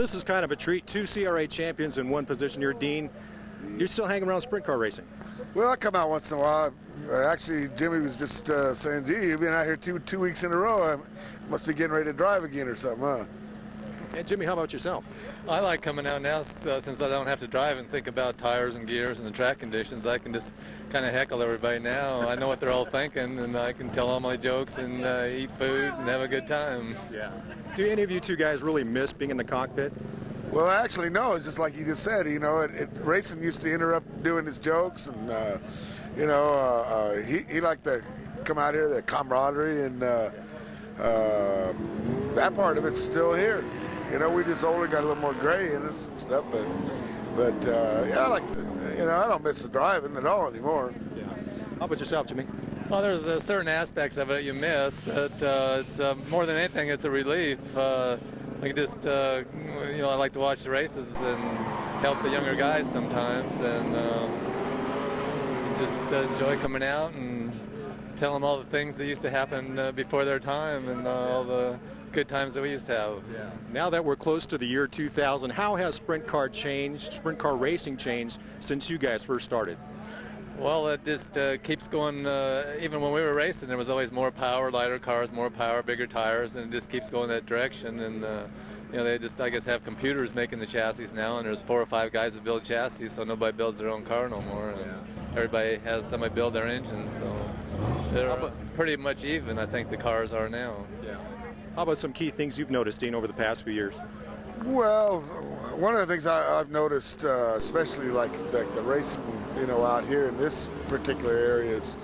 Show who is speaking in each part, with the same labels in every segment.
Speaker 1: This is kind of a treat. Two CRA champions in one position here. Dean, you're still hanging around sprint car racing?
Speaker 2: Well, I come out once in a while. Actually, Jimmy was just saying, gee, you've been out here two weeks in a row. I must be getting ready to drive again or something, huh?
Speaker 1: And Jimmy, how about yourself?
Speaker 3: I like coming out now since I don't have to drive and think about tires and gears and the track conditions. I can just kind of heckle everybody now. I know what they're all thinking, and I can tell all my jokes and eat food and have a good time.
Speaker 1: Yeah. Do any of you two guys really miss being in the cockpit?
Speaker 2: Well, actually, no. It's just like you just said. You know, racing used to interrupt doing his jokes, and he liked to come out here, the camaraderie, and that part of it's still here. You know, we just older, got a little more gray in us and stuff, but yeah, I like to, I don't miss the driving at all anymore.
Speaker 1: Yeah. How about yourself, Jimmy?
Speaker 3: Well, there's certain aspects of it you miss, but it's more than anything, it's a relief. I just, I like to watch the races and help the younger guys sometimes, and just enjoy coming out and tell them all the things that used to happen before their time and all the good times that we used to have.
Speaker 1: Yeah. Now that we're close to the year 2000, how has sprint car racing changed since you guys first started?
Speaker 3: Well, it just keeps going. Even when we were racing, there was always more power, lighter cars, more power, bigger tires, and it just keeps going that direction. And they just, I guess, have computers making the chassis now, and there's 4 or 5 guys that build chassis, so nobody builds their own car no more. And everybody has somebody build their engine, so they're pretty much even, I think, the cars are now.
Speaker 1: Yeah. How about some key things you've noticed, Dean, over the past few years?
Speaker 2: Well, one of the things I've noticed, especially like the racing, out here in this particular area is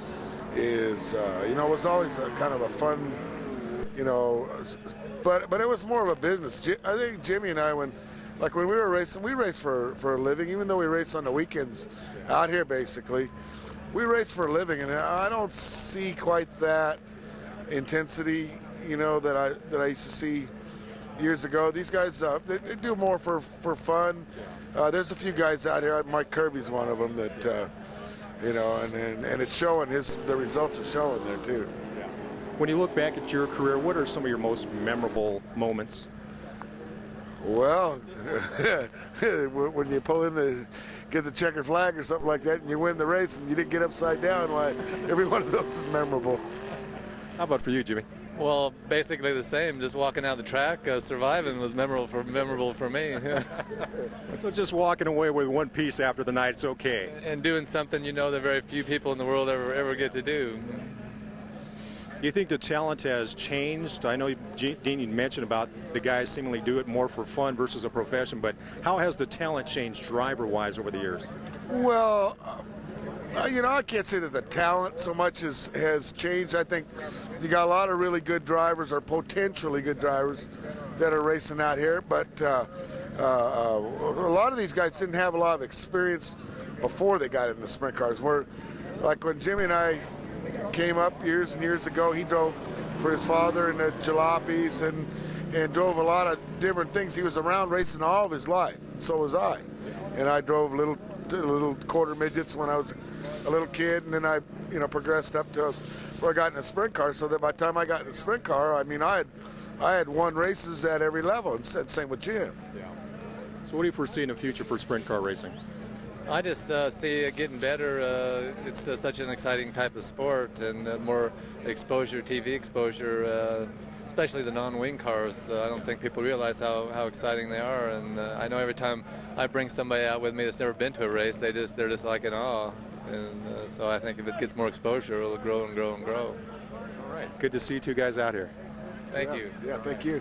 Speaker 2: it was always a kind of a fun, but it was more of a business. I think Jimmy and I, when we were racing, we raced for a living, even though we raced on the weekends out here basically. We raced for a living, and I don't see quite that intensity, that I used to see years ago. These guys, they do more for fun. There's a few guys out here. Mike Kirby's one of them that, and it's showing. The results are showing there too.
Speaker 1: When you look back at your career, what are some of your most memorable moments?
Speaker 2: Well, when you pull in get the checker flag or something like that, and you win the race, and you didn't get upside down, every one of those is memorable.
Speaker 1: How about for you, Jimmy?
Speaker 3: Well, basically the same. Just walking out the track, surviving was memorable for me.
Speaker 1: So just walking away with one piece after the night, it's okay.
Speaker 3: And doing something that very few people in the world ever get to do.
Speaker 1: You think the talent has changed? I know, Dean, you mentioned about the guys seemingly do it more for fun versus a profession, but how has the talent changed driver-wise over the years?
Speaker 2: Well, I can't say that the talent so much has changed. I think you got a lot of really good drivers or potentially good drivers that are racing out here, but a lot of these guys didn't have a lot of experience before they got into sprint cars. Like when Jimmy and I came up years and years ago, he drove for his father in the jalopies and drove a lot of different things. He was around racing all of his life. So was I. And I drove little quarter midgets when I was a little kid, and then I progressed up to where I got in a sprint car, so that by the time I got in a sprint car, I had won races at every level, and same with Jim.
Speaker 1: Yeah. So what do you foresee in the future for sprint car racing?
Speaker 3: I just see it getting better. It's such an exciting type of sport, and more exposure, TV exposure, especially the non-wing cars. I don't think people realize how exciting they are, and I know every time I bring somebody out with me that's never been to a race, they're just like in awe. And so I think if it gets more exposure, it'll grow and grow and grow.
Speaker 1: All right. Good to see you two guys out here.
Speaker 3: Thank you.
Speaker 2: Yeah, thank you.